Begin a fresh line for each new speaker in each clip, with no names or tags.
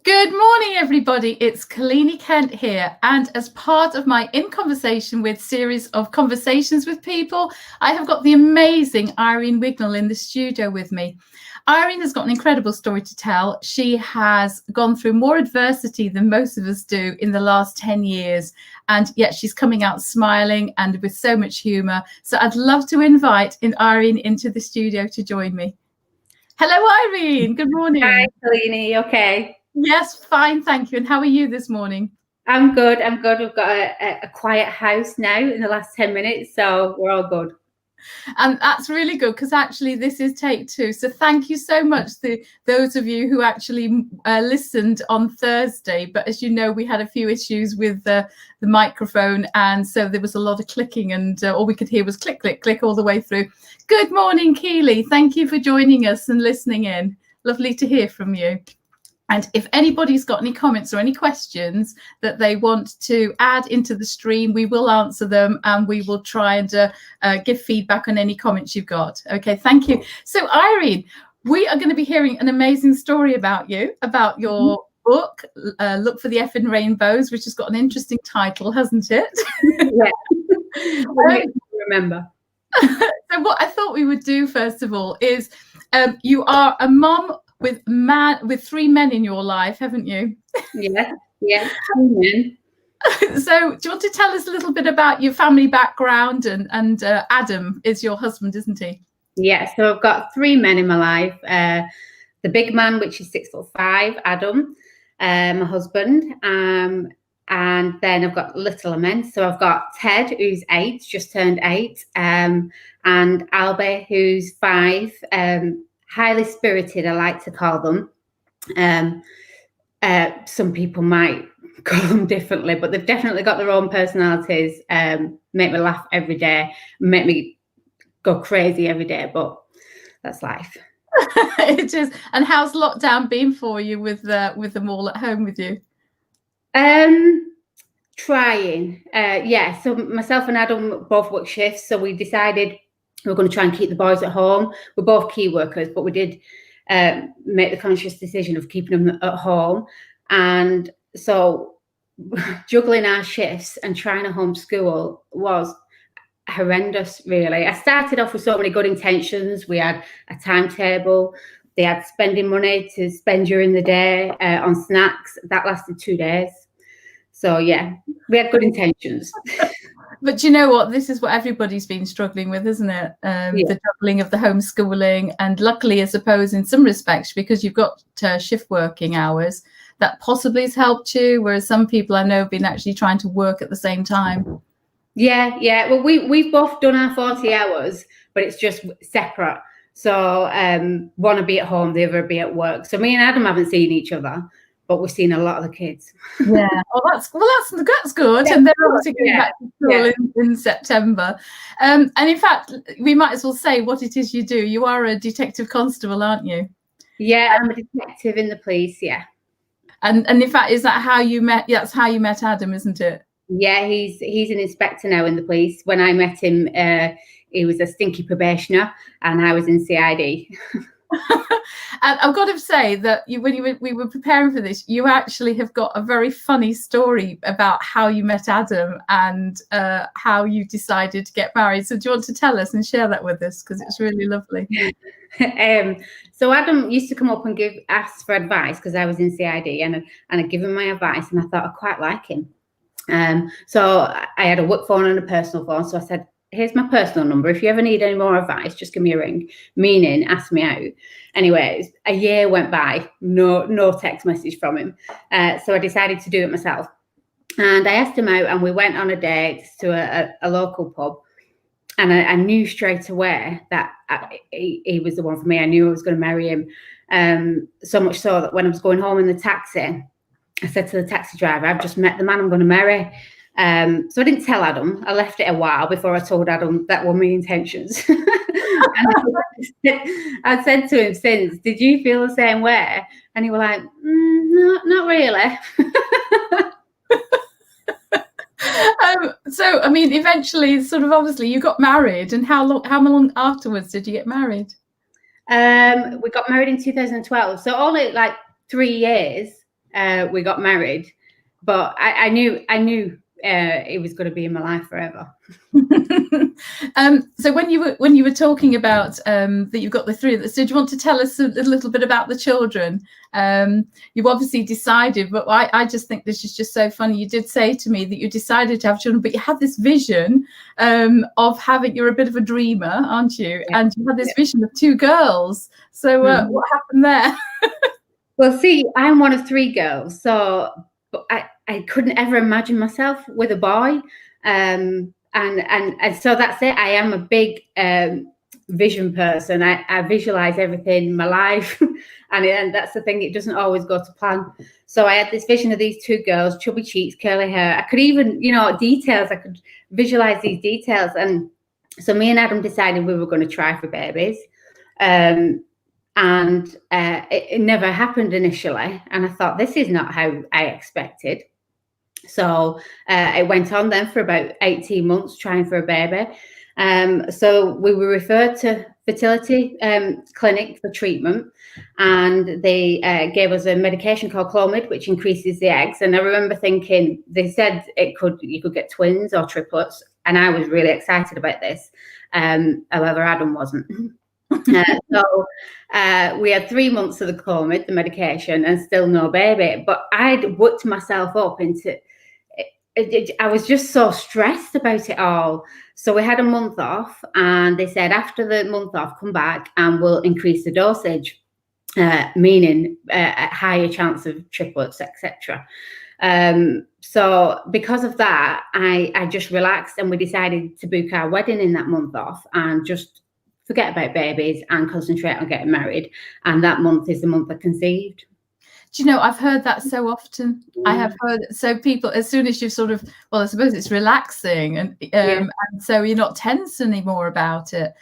Good morning, everybody. It's Kalini Kent here. And as part of my In Conversation With series of conversations with people, I have got the amazing Irene Wignall in the studio with me. Irene has got an incredible story to tell. She has gone through more adversity than most of us do in the last 10 years. And yet she's coming out smiling and with so much humour. So I'd love to invite Irene into the studio to join me. Hello, Irene. Good morning.
Hi, Kalini. Okay.
Yes, fine, thank you. And how are you this morning?
I'm good. We've got a quiet house now in the last 10 minutes, so we're all good.
And that's really good because actually this is take two. So thank you so much to those of you who actually listened on Thursday. But as you know, we had a few issues with the microphone. And so there was a lot of clicking and all we could hear was click, click, click all the way through. Good morning, Keely. Thank you for joining us and listening in. Lovely to hear from you. And if anybody's got any comments or any questions that they want to add into the stream, we will answer them and we will try and give feedback on any comments you've got. Okay, thank you. So, Irene, we are going to be hearing an amazing story about you, about your book, Look for the Effin Rainbows, which has got an interesting title, hasn't it?
Yeah. Remember.
So what I thought we would do, first of all, is you are a mom with three men in your life, haven't you?
Yeah.
So do you want to tell us a little bit about your family background and Adam is your husband, isn't he?
Yeah, so I've got three men in my life. The big man, which is 6'5", Adam, my husband. And then I've got littler men. So I've got Ted, who's 8, just turned 8, and Albie, who's 5. Highly spirited, I like to call them. Some people might call them differently, but they've definitely got their own personalities. Make me laugh every day, make me go crazy every day, but that's life.
It is. And how's lockdown been for you with them all at home with you?
Trying. Yeah, so myself and Adam both work shifts, so we decided we're going to try and keep the boys at home. We're both key workers, but we did make the conscious decision of keeping them at home. And so juggling our shifts and trying to homeschool was horrendous, really. I started off with so many good intentions. We had a timetable. They had spending money to spend during the day on snacks. That lasted 2 days. So, yeah, we had good intentions.
But you know what? This is what everybody's been struggling with, isn't it? The juggling of the homeschooling. And luckily, I suppose, in some respects, because you've got shift working hours, that possibly has helped you, whereas some people I know have been actually trying to work at the same time.
Yeah. Well, we've both done our 40 hours, but it's just separate. So one will be at home, the other will be at work. So me and Adam haven't seen each other, but we've seen a lot of the kids.
Yeah. That's good. Yeah, and they're obviously going back to school in September. And in fact, we might as well say what it is you do. You are a detective constable, aren't you?
Yeah, I'm a detective in the police. Yeah.
And in fact, is that how you met? Yeah, that's how you met Adam, isn't it?
Yeah, he's an inspector now in the police. When I met him, he was a stinky probationer, and I was in CID.
And I've got to say that when we were preparing for this, you actually have got a very funny story about how you met Adam and how you decided to get married. So do you want to tell us and share that with us? Because it's really lovely.
So Adam used to come up and ask for advice because I was in CID, and I'd give him my advice, and I thought I quite like him. So I had a work phone and a personal phone. So I said, here's my personal number. If you ever need any more advice, just give me a ring. Meaning, ask me out. Anyways, a year went by, no text message from him. So I decided to do it myself. And I asked him out, and we went on a date to a local pub. And I knew straight away that he was the one for me. I knew I was going to marry him. So much so that when I was going home in the taxi, I said to the taxi driver, I've just met the man I'm going to marry. So I didn't tell Adam. I left it a while before I told Adam that were my intentions. I said to him since, did you feel the same way? And he was like, no, not really.
So, I mean, eventually, sort of obviously you got married. And how long afterwards did you get married?
We got married in 2012. So only like 3 years. we got married, but I knew it was going to be in my life forever.
So when you were talking about that you've got the three, so do you want to tell us a little bit about the children? You've obviously decided, but I just think this is just so funny. You did say to me that you decided to have children, but you had this vision of having, you're a bit of a dreamer, aren't you?
Yeah.
And you had this vision of 2 girls. So what happened there?
Well, see, I'm one of 3 girls, so I couldn't ever imagine myself with a boy. And so that's it. I am a big vision person. I visualize everything in my life, and that's the thing. It doesn't always go to plan. So I had this vision of these 2 girls, chubby cheeks, curly hair. I could even, details. I could visualize these details. And so me and Adam decided we were going to try for babies. And it never happened initially. And I thought, this is not how I expected. So it went on then for about 18 months trying for a baby. So we were referred to fertility clinic for treatment, and they gave us a medication called Clomid, which increases the eggs. And I remember thinking, they said you could get twins or triplets, and I was really excited about this. However, Adam wasn't. So we had 3 months of the Clomid, the medication, and still no baby. But I'd worked myself up into it. I was just so stressed about it all. So we had a month off, and they said after the month off, come back and we'll increase the dosage, meaning a higher chance of triplets, etc. So because of that, I just relaxed, and we decided to book our wedding in that month off and just forget about babies and concentrate on getting married. And that month is the month I conceived.
Do you know, I've heard that so often. I have heard, so people, as soon as you've sort of, well, I suppose it's relaxing, and so you're not tense anymore about it.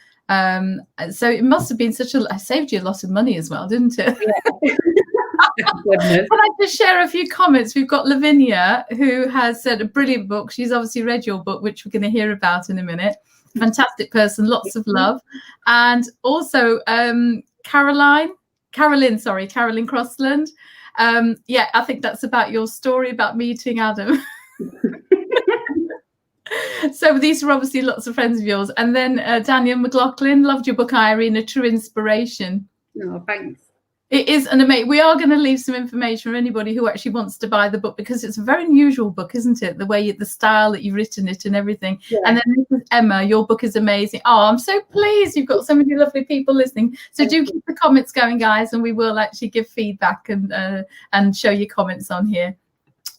So it must have been saved you a lot of money as well, didn't it?
Yeah. Can
I just share a few comments? We've got Lavinia, who has said a brilliant book. She's obviously read your book, which we're going to hear about in a minute. Fantastic person, lots of love. And also Caroline Crossland. Yeah, I think that's about your story about meeting Adam. So these are obviously lots of friends of yours. And then Daniel McLaughlin, loved your book, Irene, a true inspiration.
No, thanks.
It is an amazing. We are going to leave some information for anybody who actually wants to buy the book, because it's a very unusual book, isn't it? The way, the style that you've written it and everything. Yeah. And then this is Emma. Your book is amazing. Oh, I'm so pleased you've got so many lovely people listening. So do keep the comments going, guys, and we will actually give feedback and show your comments on here.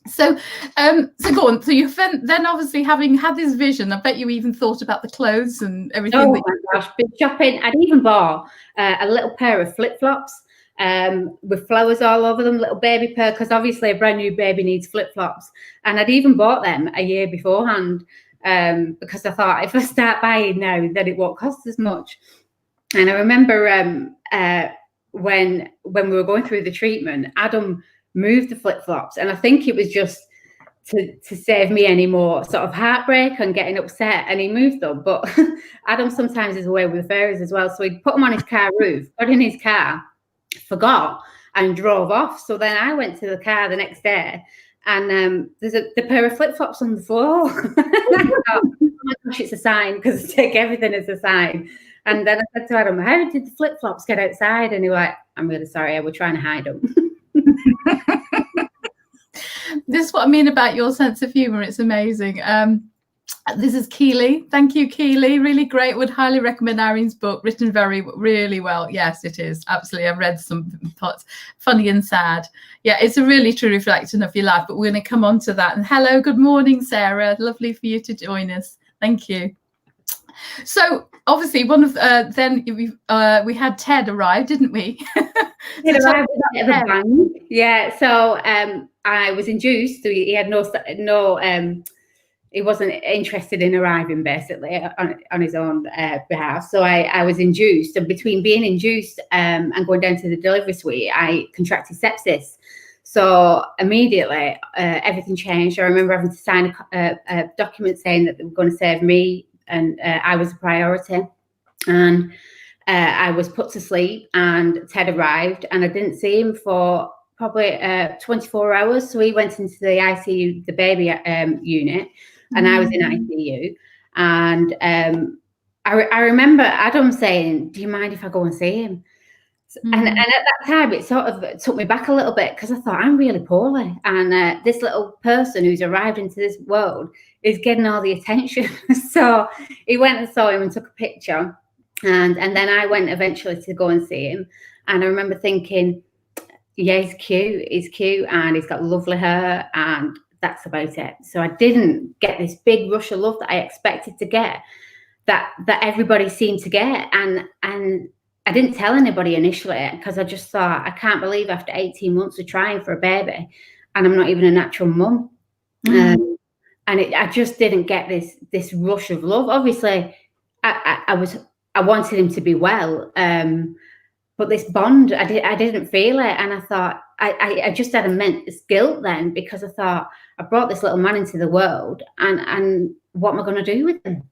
So go on. So you've then obviously, having had this vision, I bet you even thought about the clothes and everything.
Oh my gosh, been shopping. I'd even bought a little pair of flip-flops with flowers all over them, little baby pair, because obviously a brand new baby needs flip-flops. And I'd even bought them a year beforehand, because I thought, if I start buying now, then it won't cost as much. And I remember when we were going through the treatment, Adam moved the flip-flops, and I think it was just to save me any more sort of heartbreak and getting upset, and he moved them. But Adam sometimes is away with the fairies as well, so he put them on his car roof, got in his car, forgot, and drove off. So then I went to the car the next day, and there's a pair of flip-flops on the floor. I thought, oh my gosh, it's a sign, because I take everything as a sign. And then I said to Adam, how did the flip-flops get outside? And he was like, I'm really sorry, I was trying to hide them.
This is what I mean about your sense of humor. It's amazing. This is Keely. Thank you, Keely. Really great. Would highly recommend Irene's book. Written really well. Yes, it is. Absolutely. I've read some parts. Funny and sad. Yeah, it's a really true reflection of your life. But we're going to come on to that. And hello, good morning, Sarah. Lovely for you to join us. Thank you. So obviously, one of then we had Ted arrive, didn't we?
Yeah. So I was induced. He had he wasn't interested in arriving, basically, on his own behalf. So I was induced, and between being induced and going down to the delivery suite, I contracted sepsis. So immediately everything changed. I remember having to sign a document saying that they were going to save me, and I was a priority. And I was put to sleep, and Ted arrived, and I didn't see him for probably 24 hours. So he went into the ICU, the baby unit, and I was in ICU. And I remember Adam saying, "Do you mind if I go and see him?" And at that time, it sort of took me back a little bit, because I thought, I'm really poorly. And this little person who's arrived into this world is getting all the attention. So he went and saw him and took a picture. And then I went eventually to go and see him. And I remember thinking, yeah, he's cute, and he's got lovely hair, and that's about it. So I didn't get this big rush of love that I expected to get, that everybody seemed to get. And I didn't tell anybody initially, because I just thought, I can't believe after 18 months of trying for a baby, and I'm not even a natural mum. And I just didn't get this rush of love. Obviously, I wanted him to be well, but this bond, I didn't feel it. And I thought, I just had immense guilt then, because I thought, I brought this little man into the world, and what am I going to do with him?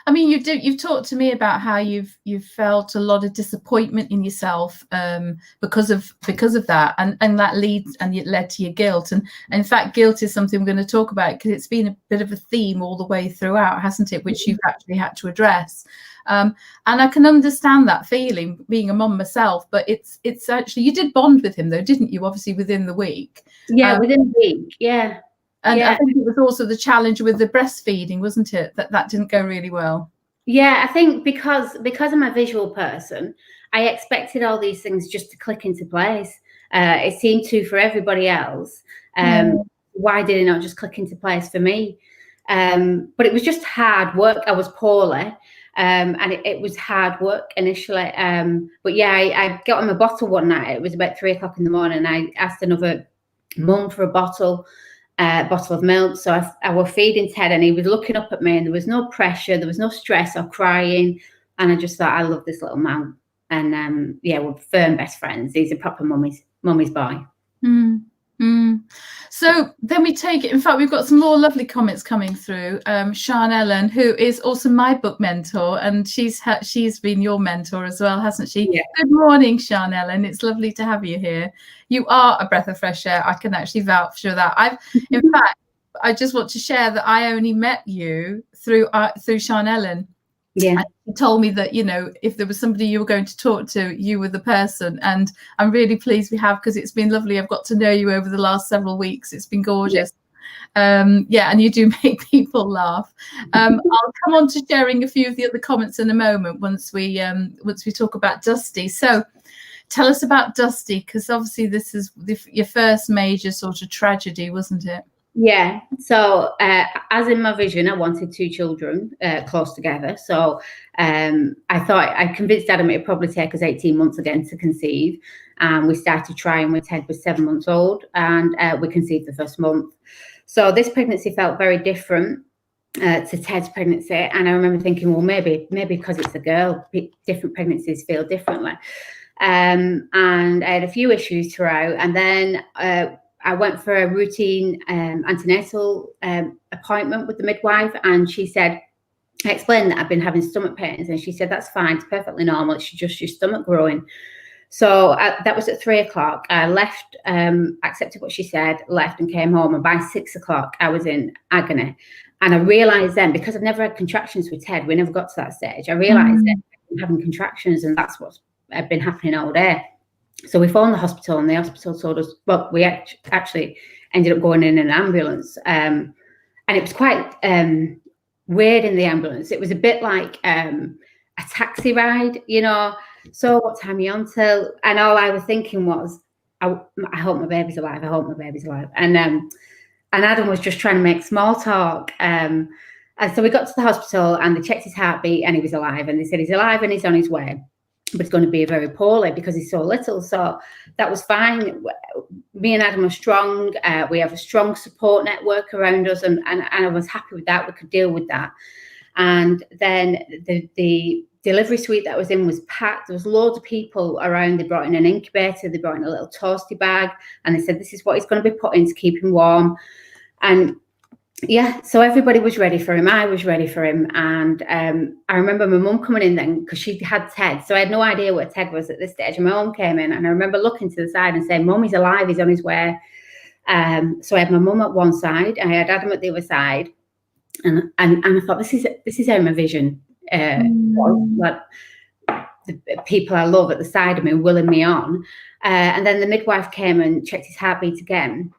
I mean, you've talked to me about how you've felt a lot of disappointment in yourself because of that, and that it led to your guilt. And in fact, guilt is something we're going to talk about, because it's been a bit of a theme all the way throughout, hasn't it? Which you've actually had to address. And I can understand that feeling, being a mum myself. But it's actually, you did bond with him though, didn't you? Obviously within the week.
Yeah, within a week. Yeah.
And I think it was also the challenge with the breastfeeding, wasn't it? That didn't go really well.
Yeah, I think because I'm a visual person, I expected all these things just to click into place. It seemed to for everybody else. Why did it not just click into place for me? But it was just hard work. I was poorly, and it was hard work initially. But yeah, I got him a bottle one night. It was about 3 o'clock in the morning. I asked another mum for a bottle of milk. So I was feeding Ted, and he was looking up at me, and there was no pressure, there was no stress or crying. And I just thought, I love this little man. And yeah, we're firm best friends. He's a proper mummy's boy.
So then we take it. In fact, we've got some more lovely comments coming through. Sian Ellen, who is also my book mentor, and she's been your mentor as well, hasn't she?
Yeah.
Good morning, Sian Ellen. It's lovely to have you here. You are a breath of fresh air. I can actually vouch for that. In fact, I just want to share that I only met you through Sian Ellen.
Yeah.
And she told me that, if there was somebody you were going to talk to, you were the person. And I'm really pleased we have, because it's been lovely. I've got to know you over the last several weeks. It's been gorgeous. Yeah, and you do make people laugh. I'll come on to sharing a few of the other comments in a moment once we talk about Dusty. So tell us about Dusty, because obviously this is your first major sort of tragedy, wasn't it?
Yeah. So as in my vision, I wanted 2 children close together. So I convinced Adam it would probably take us 18 months again to conceive. And we started trying when Ted was 7 months old, and we conceived the first month. So this pregnancy felt very different to Ted's pregnancy. And I remember thinking, well, maybe because it's a girl, different pregnancies feel differently. And I had a few issues throughout. And then I went for a routine antenatal appointment with the midwife, and she said, I explained that I've been having stomach pains, and she said, that's fine, it's perfectly normal, it's just your stomach growing. So that was at 3 o'clock. I left, accepted what she said, left and came home, and by 6 o'clock I was in agony. And I realised then, because I've never had contractions with Ted, we never got to that stage, I realised that I've been having contractions, and that's what's been happening all day. So we phoned the hospital, and the hospital told us, well, we actually ended up going in an ambulance. And it was quite weird in the ambulance. It was a bit like a taxi ride, So what time are you on till? And all I was thinking was, I hope my baby's alive. I hope my baby's alive. And Adam was just trying to make small talk. And so we got to the hospital, and they checked his heartbeat, and he was alive. And they said he's alive and he's on his way, but it's going to be very poorly because he's so little. So that was fine. Me and Adam are strong. We have a strong support network around us, and I was happy with that. We could deal with that. And then the delivery suite that I was in was packed. There was loads of people around. They brought in an incubator. They brought in a little toasty bag, and they said, this is what he's going to be put in to keep him warm. And yeah, so everybody was ready for him. I was ready for him. And I remember my mum coming in then because she had Ted. So I had no idea what Ted was at this stage. And my mum came in and I remember looking to the side and saying, Mum, he's alive. He's on his way. So I had my mum at one side. I had Adam at the other side. And I thought, this is how my vision like the people I love at the side of me, willing me on. And then the midwife came and checked his heartbeat again.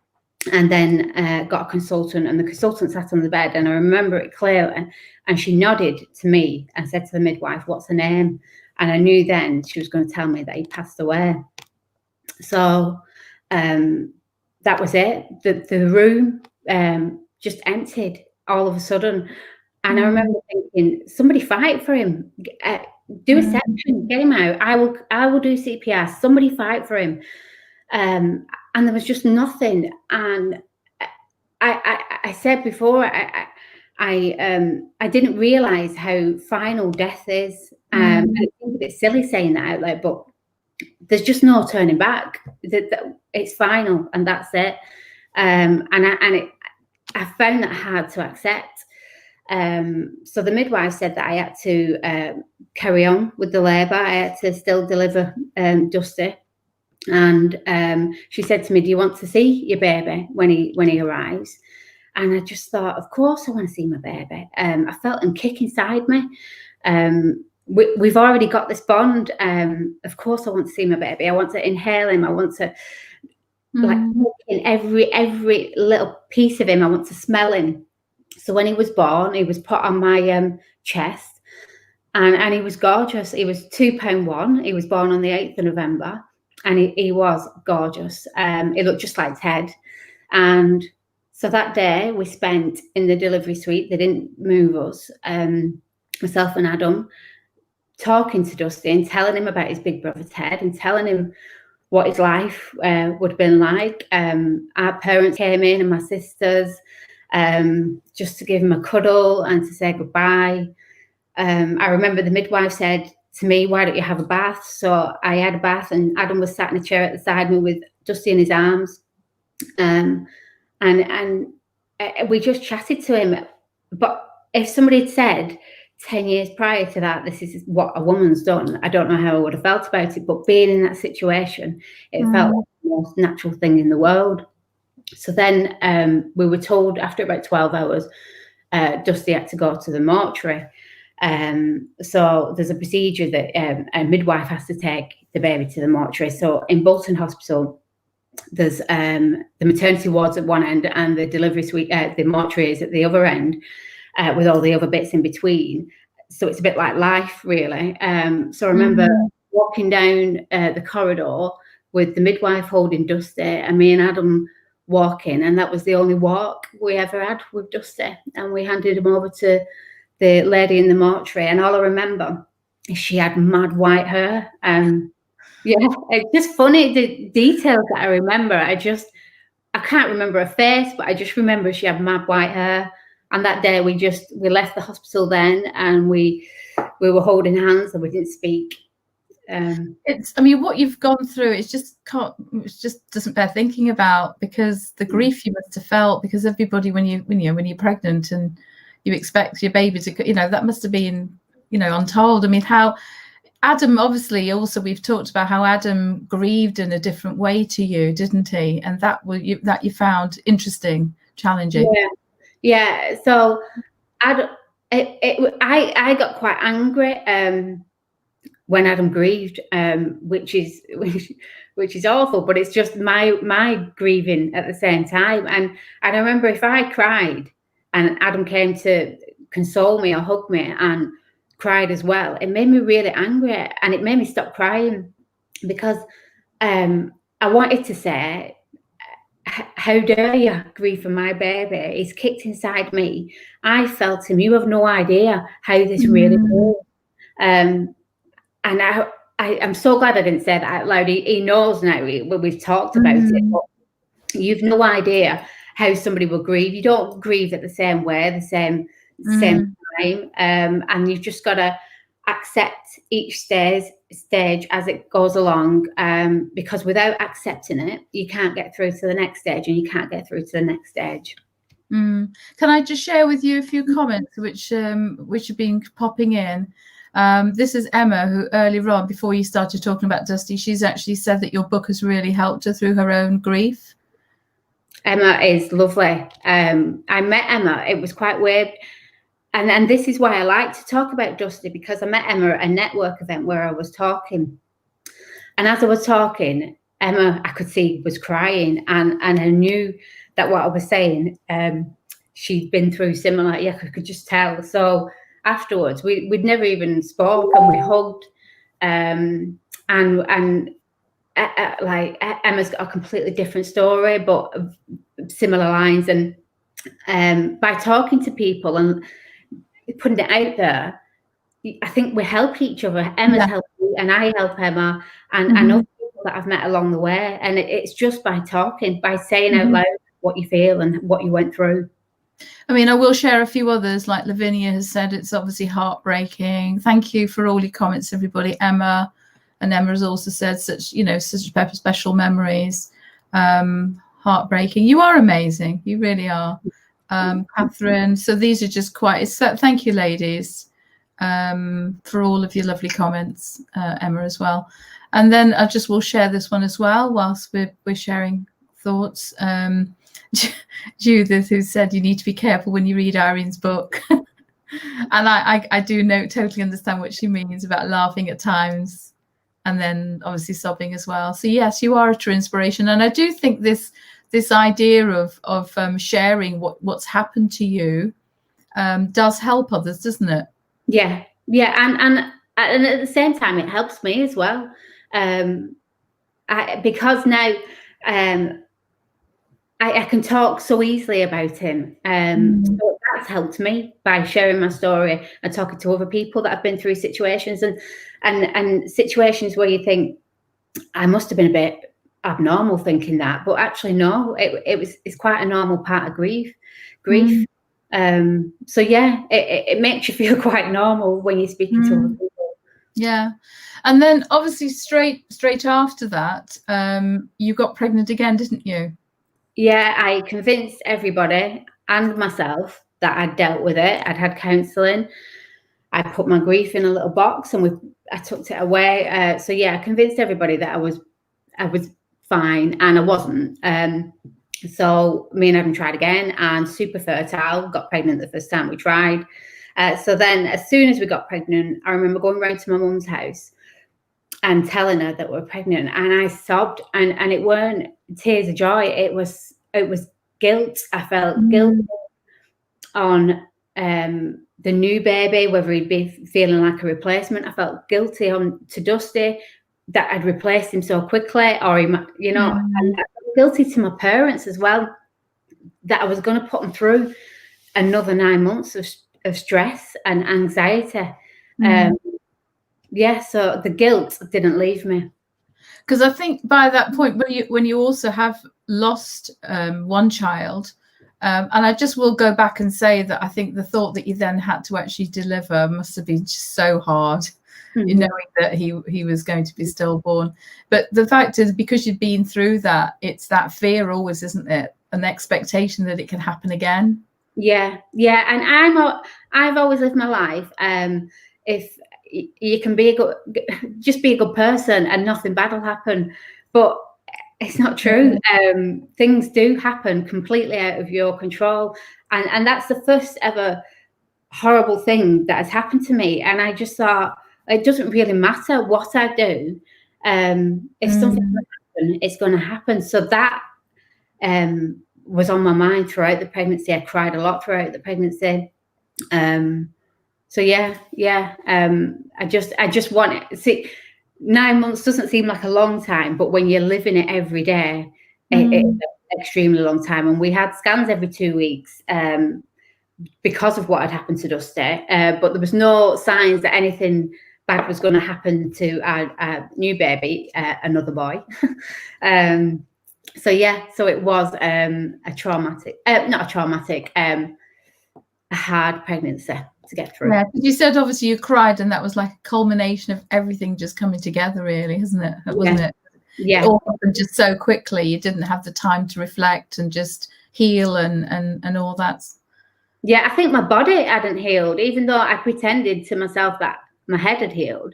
And then got a consultant, and the consultant sat on the bed, and I remember it clearly. And she nodded to me and said to the midwife, "What's her name?" And I knew then she was going to tell me that he passed away. So that was it. The room just emptied all of a sudden. And I remember thinking, somebody fight for him. Do a section, get him out. I will do CPR. Somebody fight for him. And there was just nothing. And I said before, I didn't realize how final death is. I think it's silly saying that out loud, but there's just no turning back. It's final, and that's it. I found that hard to accept. So the midwife said that I had to carry on with the labour. I had to still deliver Dusty. And she said to me, "Do you want to see your baby when he arrives?" And I just thought, of course I want to see my baby. I felt him kick inside me. We've already got this bond. Of course I want to see my baby. I want to inhale him. I want to like in every little piece of him. I want to smell him. So when he was born, he was put on my chest, and he was gorgeous. He was 2 pound 1. He was born on the 8th of November. And he was gorgeous. He looked just like Ted. And so that day we spent in the delivery suite. They didn't move us, myself and Adam, talking to Dusty and telling him about his big brother Ted and telling him what his life would have been like. Our parents came in and my sisters, just to give him a cuddle and to say goodbye. I remember the midwife said to me, "Why don't you have a bath?" So I had a bath, and Adam was sat in a chair at the side of me with Dusty in his arms. And we just chatted to him. But if somebody had said 10 years prior to that, this is what a woman's done, I don't know how I would have felt about it. But being in that situation, it felt like the most natural thing in the world. So then we were told after about 12 hours, Dusty had to go to the mortuary. So there's a procedure that a midwife has to take the baby to the mortuary. So in Bolton Hospital, there's the maternity wards at one end and the delivery suite, the mortuary is at the other end, with all the other bits in between. So it's a bit like life, really. So I remember walking down the corridor with the midwife holding Dusty and me and Adam walking, and that was the only walk we ever had with Dusty. And we handed him over to the lady in the mortuary, and all I remember is she had mad white hair. Yeah, it's just funny, the details that I remember. I can't remember her face, but I just remember she had mad white hair. And that day we left the hospital then, and we were holding hands and we didn't speak.
I mean, what you've gone through, it just doesn't bear thinking about, because the grief you must have felt, because everybody, when you're pregnant and you expect your baby to, that must have been, untold. I mean, how Adam, obviously, also we've talked about how Adam grieved in a different way to you, didn't he? And that you found interesting, challenging.
Yeah. So I got quite angry when Adam grieved, which is awful, but it's just my grieving at the same time. And I remember if I cried and Adam came to console me or hug me and cried as well, it made me really angry, and it made me stop crying, because I wanted to say, how dare you grieve for my baby? He's kicked inside me. I felt him. You have no idea how this really is. And I'm so glad I didn't say that out loud. He knows now. We've talked about it. But you've no idea how somebody will grieve. You don't grieve at the same way, the same time. And you've just got to accept each stage as it goes along, because without accepting it, you can't get through to the next stage, and you can't get through to the next stage.
Can I just share with you a few comments which have been popping in? This is Emma, who earlier on, before you started talking about Dusty, she's actually said that your book has really helped her through her own grief.
Emma is lovely. I met Emma. It was quite weird. And this is why I like to talk about Dusty, because I met Emma at a network event where I was talking. And as I was talking, Emma, I could see, was crying. And I knew that what I was saying, she'd been through similar. Yeah, I could just tell. So afterwards, we'd never even spoke, and we hugged. Like Emma's got a completely different story, but similar lines. And by talking to people and putting it out there, I think we help each other. Emma's helped me, and I help Emma, and I know people that I've met along the way. And it's just by talking, by saying out loud what you feel and what you went through.
I mean, I will share a few others, like Lavinia has said, it's obviously heartbreaking. Thank you for all your comments, everybody. Emma, and Emma has also said such special memories. Heartbreaking. You are amazing. You really are. Catherine. So these are just quite. Thank you, ladies, for all of your lovely comments. Emma as well. And then I just will share this one as well whilst we're sharing thoughts. Judith, who said you need to be careful when you read Irene's book. And I do totally understand what she means about laughing at times and then obviously sobbing as well. So yes, you are a true inspiration. And I do think this idea of sharing what's happened to you does help others, doesn't it?
Yeah. And at the same time, it helps me as well. Because now I can talk so easily about him. So that's helped me by sharing my story and talking to other people that have been through situations and situations where you think, I must have been a bit abnormal thinking that, but actually no, it's quite a normal part of grief. So yeah, it makes you feel quite normal when you're speaking to other people.
Yeah. And then obviously straight after that, you got pregnant again, didn't you?
Yeah, I convinced everybody and myself that I'd dealt with it. I'd had counselling. I put my grief in a little box and I tucked it away. So yeah, I convinced everybody that I was fine, and I wasn't. So me and Evan tried again, and super fertile, got pregnant the first time we tried. So then as soon as we got pregnant, I remember going round to my mum's house and telling her that we're pregnant, and I sobbed, and it weren't tears of joy. It was guilt. I felt guilt on the new baby, whether he'd be feeling like a replacement. I felt guilty to Dusty that I'd replaced him so quickly, or and I felt guilty to my parents as well, that I was going to put them through another 9 months of stress and anxiety. Yeah, so the guilt didn't leave me.
Because I think by that point, when you also have lost one child, and I just will go back and say that I think the thought that you then had to actually deliver must have been just so hard, knowing that he was going to be stillborn. But the fact is, because you've been through that, it's that fear always, isn't it? An expectation that it can happen again.
Yeah. And I've always lived my life. If you can just be a good person and nothing bad will happen, but it's not true. Things do happen completely out of your control, and that's the first ever horrible thing that has happened to me. And I just thought, it doesn't really matter what I do. If something happens, it's going to happen. So that was on my mind throughout the pregnancy. I cried a lot throughout the pregnancy. So yeah. I just want it. See, 9 months doesn't seem like a long time, but when you're living it every day, it's an extremely long time. And we had scans every 2 weeks because of what had happened to Dusty. But there was no signs that anything bad was going to happen to our new baby, another boy. So yeah, so it was a hard pregnancy to get through.
Yeah, you said obviously you cried, and that was like a culmination of everything just coming together, really, isn't it? Wasn't it?
Yeah.
It all happened just so quickly. You didn't have the time to reflect and just heal and all that?
Yeah, I think my body hadn't healed, even though I pretended to myself that my head had healed.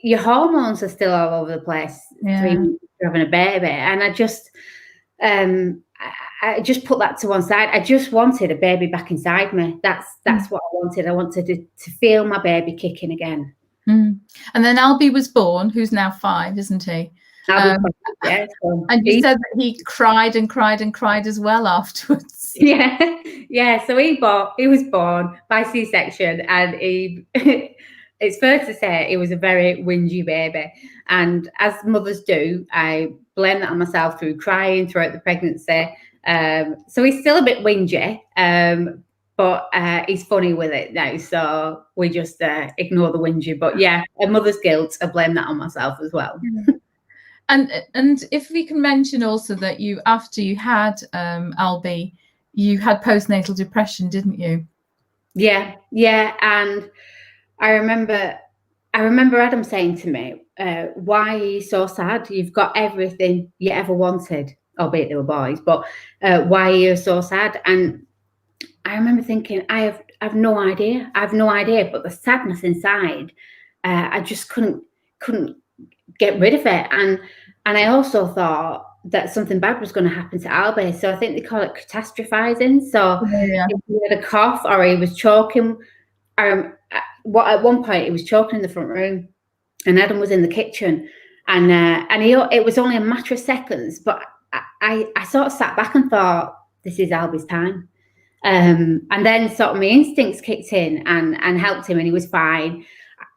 Your hormones are still all over the place.
Yeah.
3 weeks after having a baby, and I just put that to one side. I just wanted a baby back inside me. That's what I wanted. I wanted to feel my baby kicking again.
And then Albie was born, who's now 5, isn't he?
Yeah, so
and you said that he cried and cried and cried as well afterwards.
Yeah. So he was born by C-section, and he. It's fair to say he was a very whingy baby, and as mothers do, I blame that on myself through crying throughout the pregnancy. So he's still a bit whingy, but he's funny with it now, so we just ignore the whingy. But yeah, a mother's guilt, I blame that on myself as well.
And if we can mention also that after you had Albie, you had postnatal depression, didn't you?
Yeah, and I remember Adam saying to me, why are you so sad? You've got everything you ever wanted, albeit they were boys, but why are you so sad? And I remember thinking, I have no idea. I have no idea. But the sadness inside, I just couldn't get rid of it. And I also thought that something bad was going to happen to Albie. So I think they call it catastrophizing. So if he had a cough or he was choking, at one point he was choking in the front room, and Adam was in the kitchen, and it was only a matter of seconds, but I sort of sat back and thought, this is Albie's time. And then sort of my instincts kicked in and helped him, and he was fine.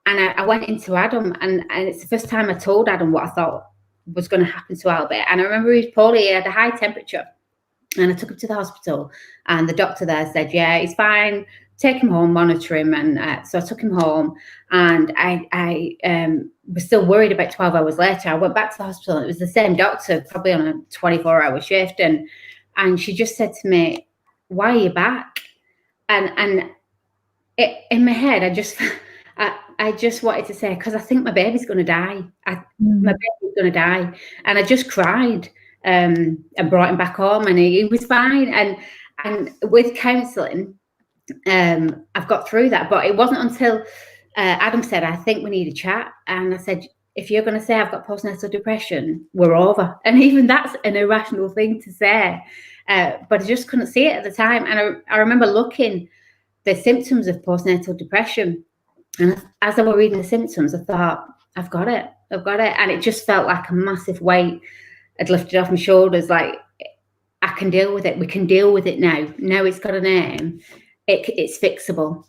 And I went into Adam, and it's the first time I told Adam what I thought was going to happen to Albie. And I remember he was poorly, he had a high temperature, and I took him to the hospital, and the doctor there said, yeah, he's fine, take him home, monitor him. And so I took him home, and I was still worried about 12 hours later. I went back to the hospital, and it was the same doctor, probably on a 24-hour shift, and she just said to me, why are you back? And in my head, I just wanted to say, because I think my baby's going to die. My baby's going to die. And I just cried and brought him back home, and he was fine. And with counselling, I've got through that. But it wasn't until Adam said, I think we need a chat. And I said, if you're going to say I've got postnatal depression, we're over. And even that's an irrational thing to say. But I just couldn't see it at the time. And I remember looking the symptoms of postnatal depression. And as I was reading the symptoms, I thought, I've got it. And it just felt like a massive weight had lifted off my shoulders. Like, I can deal with it. We can deal with it now. Now it's got a name. It's fixable.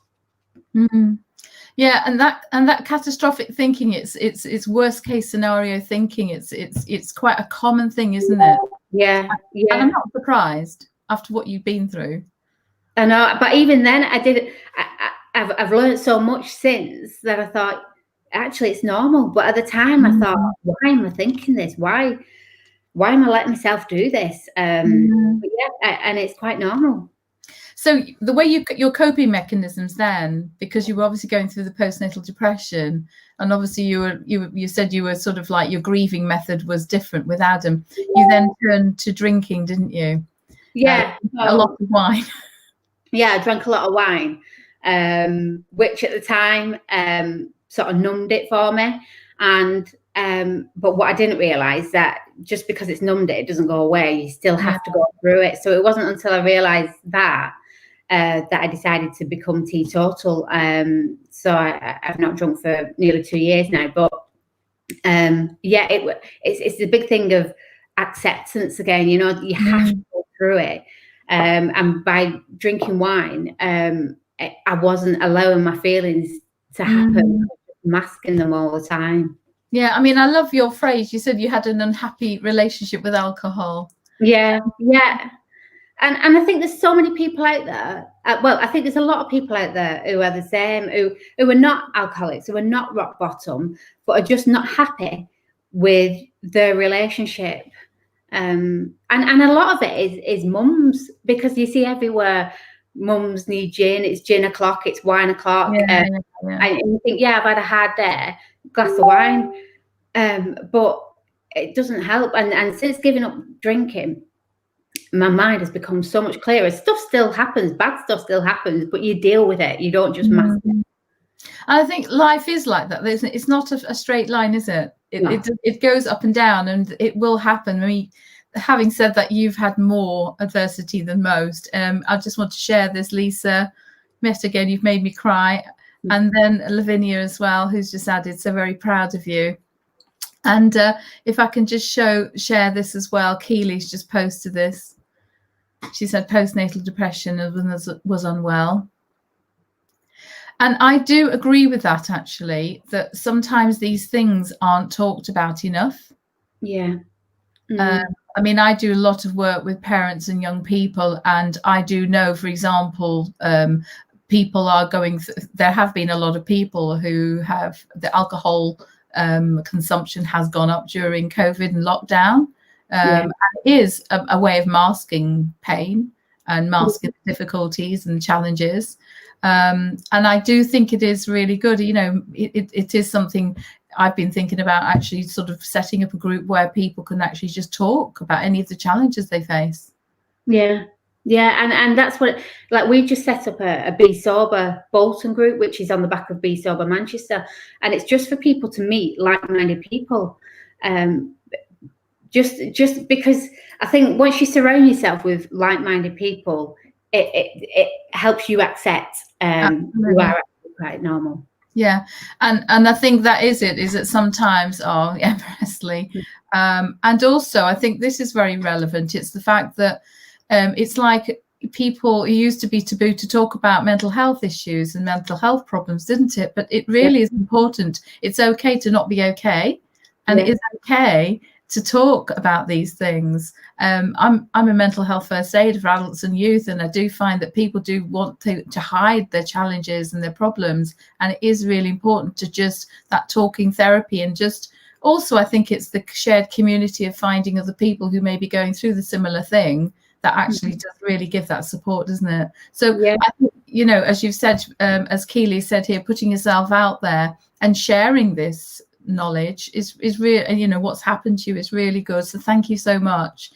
Yeah, and that catastrophic thinking, it's worst case scenario thinking. It's quite a common thing, isn't it?
Yeah.
And I'm not surprised after what you've been through.
I know, but even then, I've learned so much since that I thought, actually, it's normal. But at the time, I thought, why am I thinking this? Why am I letting myself do this? But yeah, and it's quite normal.
So the way your coping mechanisms then, because you were obviously going through the postnatal depression, and obviously you said you were sort of like your grieving method was different with Adam. You then turned to drinking, didn't you?
Yeah,
a lot of wine.
Yeah, I drank a lot of wine, which at the time sort of numbed it for me. And but what I didn't realise, that just because it's numbed it doesn't go away. You still have to go through it. So it wasn't until I realised that I decided to become teetotal. So I've not drunk for nearly 2 years now. But yeah, it's the big thing of acceptance again. You know, you have to go through it. And by drinking wine, I wasn't allowing my feelings to happen, masking them all the time.
Yeah, I mean, I love your phrase. You said you had an unhappy relationship with alcohol.
Yeah. And I think there's so many people out there. Well, I think there's a lot of people out there who are the same, who are not alcoholics, who are not rock bottom, but are just not happy with their relationship. And a lot of it is mums, because you see everywhere, mums need gin, it's gin o'clock, it's wine o'clock. And you think, yeah, I've had a hard day, glass of wine. But it doesn't help. And since giving up drinking, my mind has become so much clearer. Stuff still happens, bad stuff still happens, but you deal with it. You don't just mask it.
I think life is like that. It's not a straight line, is it? It goes up and down, and it will happen. I mean, having said that, you've had more adversity than most. I just want to share this, Lisa. Met again, you've made me cry. And then Lavinia as well, who's just added, so very proud of you. And if I can just share this as well, Keely's just posted this. She said postnatal depression and was unwell. And I do agree with that, actually, that sometimes these things aren't talked about enough.
Yeah.
I mean, I do a lot of work with parents and young people, and I do know, for example, people are going, there have been a lot of people who have the alcohol consumption has gone up during COVID and lockdown. And it is a way of masking pain and masking difficulties and challenges. And I do think it is really good. You know, it is something I've been thinking about, actually sort of setting up a group where people can actually just talk about any of the challenges they face.
Yeah. And that's what, like, we've just set up a Be Sober Bolton group, which is on the back of Be Sober Manchester. And it's just for people to meet like-minded people. Just because I think once you surround yourself with like-minded people, it helps you accept you are quite normal.
Yeah, and I think that is that sometimes, Presley, and also I think this is very relevant. It's the fact that it's like people, it used to be taboo to talk about mental health issues and mental health problems, didn't it? But it really is important. It's okay to not be okay, and it is okay to talk about these things. I'm a mental health first aider for adults and youth, and I do find that people do want to hide their challenges and their problems, and it is really important to just that talking therapy. And just also I think it's the shared community of finding other people who may be going through the similar thing that actually does really give that support, doesn't it? So I think, you know, as you've said, as Keely said here, putting yourself out there and sharing this knowledge is really, and you know what's happened to you is really good. So thank you so much.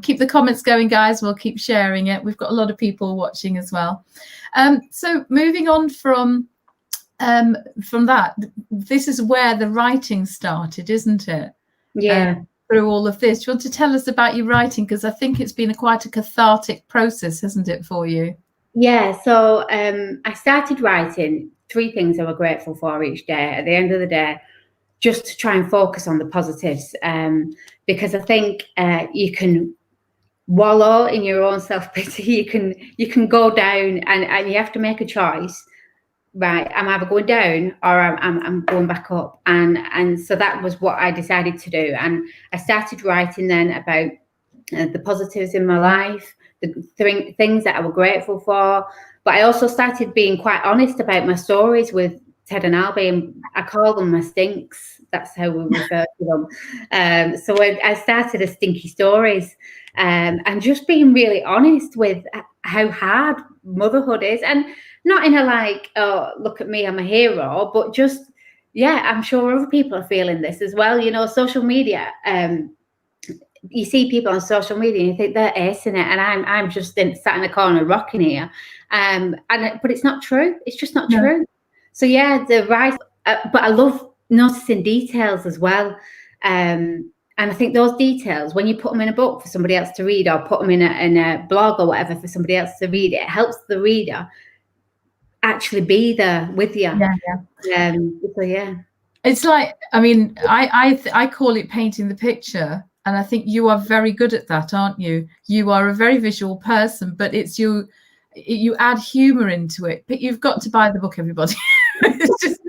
Keep the comments going, guys. We'll keep sharing it. We've got a lot of people watching as well. So moving on from that, this is where the writing started, isn't it? Through all of this, do you want to tell us about your writing, because I think it's been quite a cathartic process, hasn't it, for you?
So I started writing 3 things I were grateful for each day at the end of the day, just to try and focus on the positives, because I think you can wallow in your own self-pity. You can go down, and you have to make a choice. Right, I'm either going down or I'm going back up, and so that was what I decided to do. And I started writing then about the positives in my life, the things that I was grateful for. But I also started being quite honest about my stories with Ted and Albie, and I call them my stinks. That's how we refer to them. So I started as Stinky Stories, and just being really honest with how hard motherhood is, and not in a like, oh, look at me, I'm a hero, but just, I'm sure other people are feeling this as well. You know, social media, you see people on social media and you think they're acing it, and I'm just sat in a corner rocking here. But it's not true. It's just not true. So the rise, but I love noticing details as well. And I think those details, when you put them in a book for somebody else to read, or put them in a blog or whatever for somebody else to read, it helps the reader actually be there with you.
It's like, I mean, I call it painting the picture, and I think you are very good at that, aren't you? You are a very visual person, but it's you add humor into it. But you've got to buy the book, everybody. It's just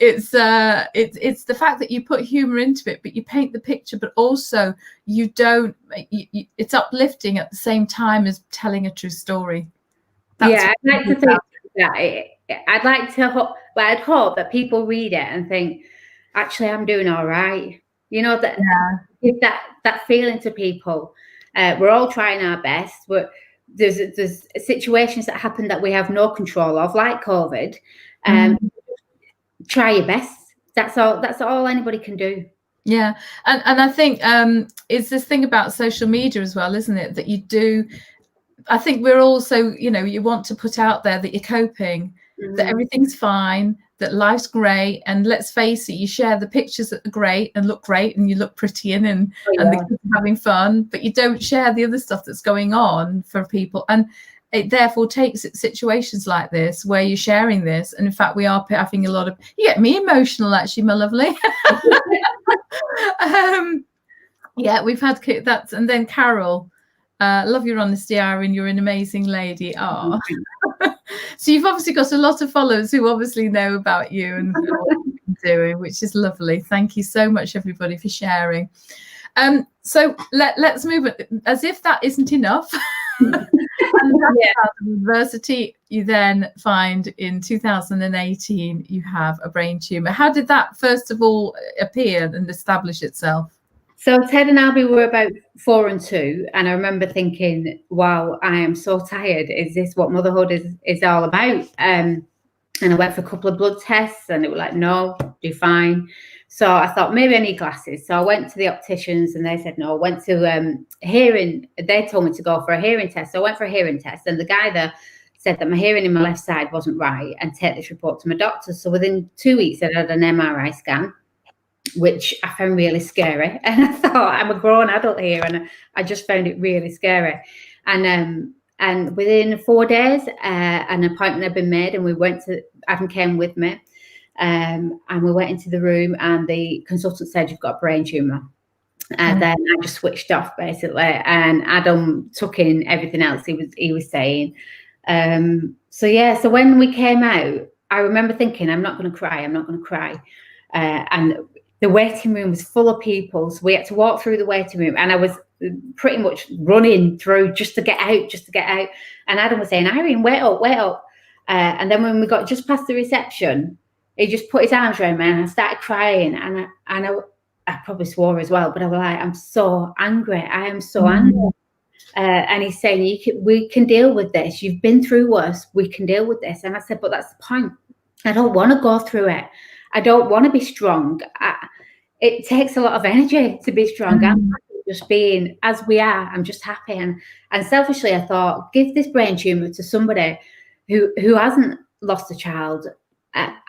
it's the fact that you put humor into it, but you paint the picture, but also you don't it's uplifting at the same time as telling a true story.
I'd like to think I'd like to hope, but I'd hope that people read it and think, actually, I'm doing all right. You know, that give that feeling to people. We're all trying our best. There's situations that happen that we have no control of, like COVID. Try your best. That's all anybody can do.
Yeah, and I think it's this thing about social media as well, isn't it? That you do. I think we're also, you know, you want to put out there that you're coping, that everything's fine, that life's great. And let's face it, you share the pictures that are great and look great and you look pretty in, and the kids are having fun, but you don't share the other stuff that's going on for people. And it therefore takes situations like this where you're sharing this. And in fact, we are having a lot of, you get me emotional actually, my lovely. Yeah, we've had that. And then Carol, love your honesty, Irene. You're an amazing lady. Oh, so you've obviously got a lot of followers who obviously know about you and what you're doing, which is lovely. Thank you so much, everybody, for sharing. So let's move it. As if that isn't enough. University, you then find in 2018 you have a brain tumor. How did that first of all appear and establish itself?
So Ted and Albie were about 4 and 2, and I remember thinking, wow, I am so tired. Is this what motherhood is all about? And I went for a couple of blood tests and it was like, no, you're fine. So I thought maybe I need glasses. So I went to the opticians and they said no. I went to hearing, they told me to go for a hearing test. So I went for a hearing test, and the guy there said that my hearing in my left side wasn't right and take this report to my doctor. So within 2 weeks, I had an MRI scan, which I found really scary. And I thought, I'm a grown adult here, and I just found it really scary. And within 4 days, an appointment had been made, and we went to, Adam came with me, and we went into the room, and the consultant said, you've got a brain tumour. And then I just switched off basically, and Adam took in everything else he was saying. So yeah, so when we came out, I remember thinking, I'm not going to cry, I'm not going to cry. And the waiting room was full of people, so we had to walk through the waiting room, and I was pretty much running through just to get out. And Adam was saying, Irene, wait up. And then when we got just past the reception, he just put his arms around me, and I started crying, and I probably swore as well, but I was like, I'm so angry. I am so angry. And he's saying, we can deal with this. You've been through worse. We can deal with this. And I said, but that's the point. I don't want to go through it. I don't want to be strong. It takes a lot of energy to be strong. I'm just being as we are. I'm just happy. And selfishly, I thought, give this brain tumor to somebody who hasn't lost a child.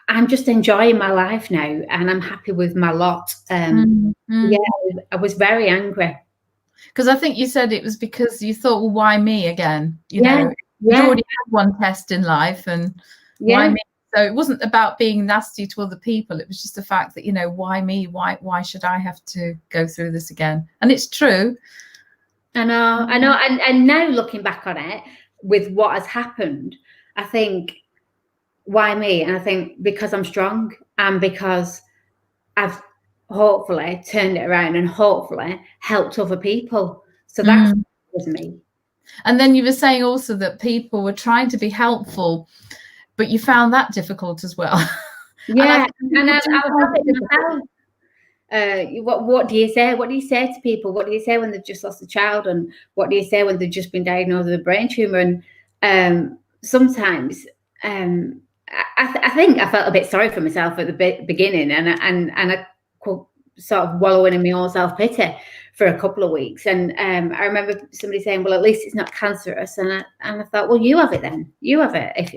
I'm just enjoying my life now, and I'm happy with my lot. Yeah, I was very angry.
Because I think you said it was because you thought, well, why me again? You know, you already had one test in life, and why me? So it wasn't about being nasty to other people. It was just the fact that, you know, why me? Why should I have to go through this again? And it's true.
I know. And now looking back on it, with what has happened, I think, why me? And I think because I'm strong, and because I've hopefully turned it around and hopefully helped other people. So that was me.
And then you were saying also that people were trying to be helpful, but you found that difficult as well.
Yeah, and I was what do you say? What do you say to people? What do you say when they've just lost a child? And what do you say when they've just been diagnosed with a brain tumor? And sometimes I think I felt a bit sorry for myself at the beginning, and I sort of wallowing in my own self-pity for a couple of weeks. And I remember somebody saying, well, at least it's not cancerous. And I thought, well, you have it then. You have it. If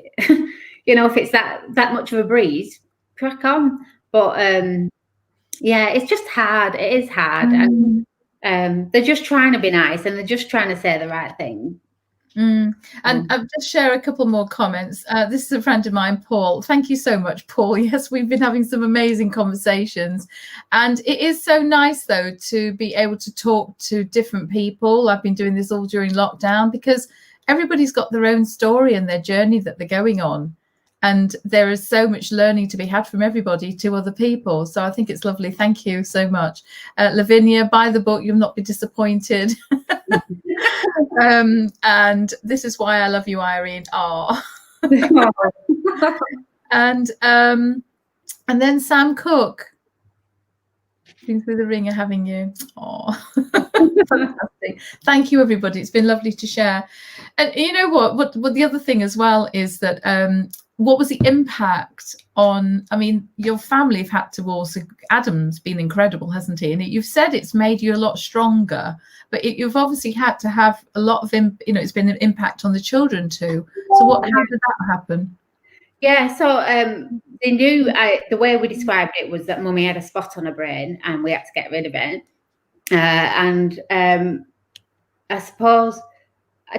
you know, if it's that much of a breeze, crack on. But yeah, it's just hard. It is hard. And they're just trying to be nice, and they're just trying to say the right thing.
And I'll just share a couple more comments. This is a friend of mine, Paul. Thank you so much, Paul. Yes, we've been having some amazing conversations, and it is so nice though to be able to talk to different people. I've been doing this all during lockdown because everybody's got their own story and their journey that they're going on, and there is so much learning to be had from everybody to other people. So I think it's lovely. Thank you so much. Lavinia, buy the book, you'll not be disappointed. And this is why I love you, Irene. And then Sam Cook, been through the ringer having you. Fantastic. Thank you, everybody. It's been lovely to share. And you know what the other thing as well is that what was the impact on, I mean, your family have had to also, Adam's been incredible, hasn't he? And you've said it's made you a lot stronger, but you've obviously had to have a lot of, it's been an impact on the children too. So how did that happen?
Yeah, so they knew, the way we described it was that Mummy had a spot on her brain and we had to get rid of it. I suppose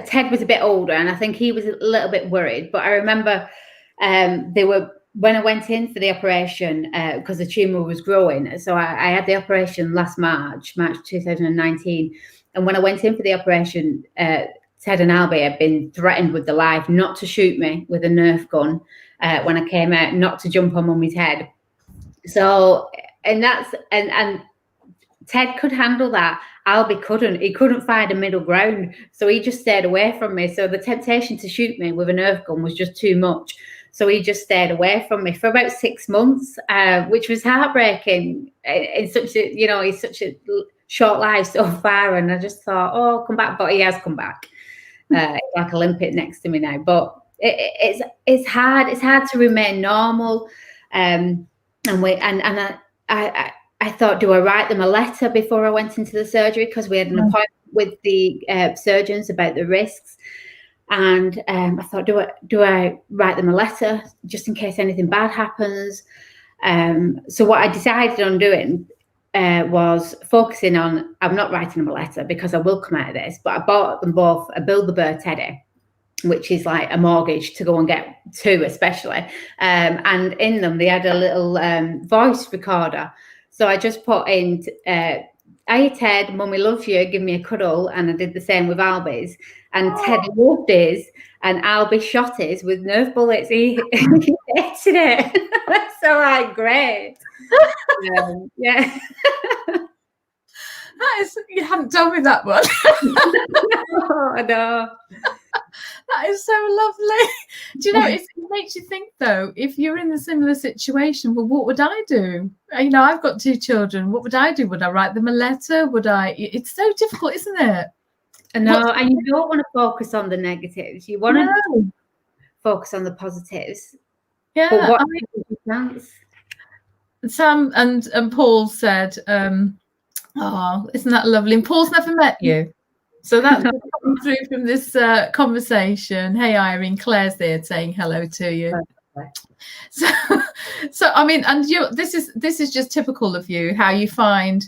Ted was a bit older and I think he was a little bit worried, but I remember when I went in for the operation, because the tumour was growing. So I had the operation last March 2019. And when I went in for the operation, Ted and Albie had been threatened with their life not to shoot me with a Nerf gun when I came out, not to jump on Mummy's head. So, and Ted could handle that. Albie couldn't. He couldn't find a middle ground. So he just stayed away from me. So the temptation to shoot me with a Nerf gun was just too much. So he just stayed away from me for about 6 months, which was heartbreaking. It's such a short life so far. And I just thought, oh, come back. But he has come back. Like a limpet next to me now. But it's hard. It's hard to remain normal. I thought, do I write them a letter before I went into the surgery? Because we had an appointment with the surgeons about the risks. And I thought, do I write them a letter just in case anything bad happens? So what I decided on doing was focusing on, I'm not writing them a letter because I will come out of this, but I bought them both a Build-A-Bear teddy, which is like a mortgage to go and get two especially. And in them, they had a little voice recorder. So I just put in, "Hey Ted, Mummy loves you, give me a cuddle." And I did the same with Albie's. And Ted loved his, and Albie shot his with Nerf bullets. He hated it. So like, great. Yeah.
That is, you hadn't told me that one.
I know.
That is so lovely. Do you know, it makes you think though, if you're in a similar situation, well, what would I do? You know, I've got 2 children. What would I do? Would I write them a letter? It's so difficult, isn't it?
No, and you don't want to focus on the negatives. You want to focus on the positives.
Yeah.
But what
Sam and Paul said, oh, isn't that lovely? And Paul's never met you. So that's coming through from this conversation. Hey, Irene, Claire's there saying hello to you. So I mean, and this is just typical of you, how you find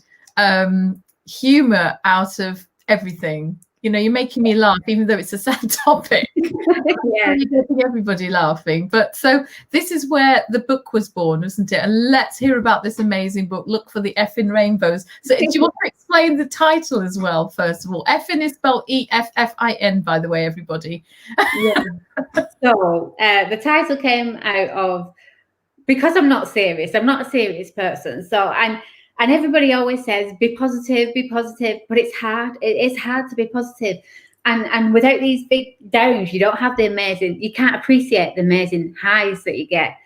humor out of everything. You know, you're making me laugh, even though it's a sad topic. Yeah, you're getting everybody laughing. But so this is where the book was born, isn't it? And let's hear about this amazing book. Look for the Effin Rainbows. So do you want to explain the title as well, first of all? Effin is spelled E-F-F-I-N, by the way, everybody.
Yeah. So the title came out of, because I'm not serious. I'm not a serious person. So and everybody always says, be positive, but it's hard. It is hard to be positive. And without these big downs, you don't have you can't appreciate the amazing highs that you get.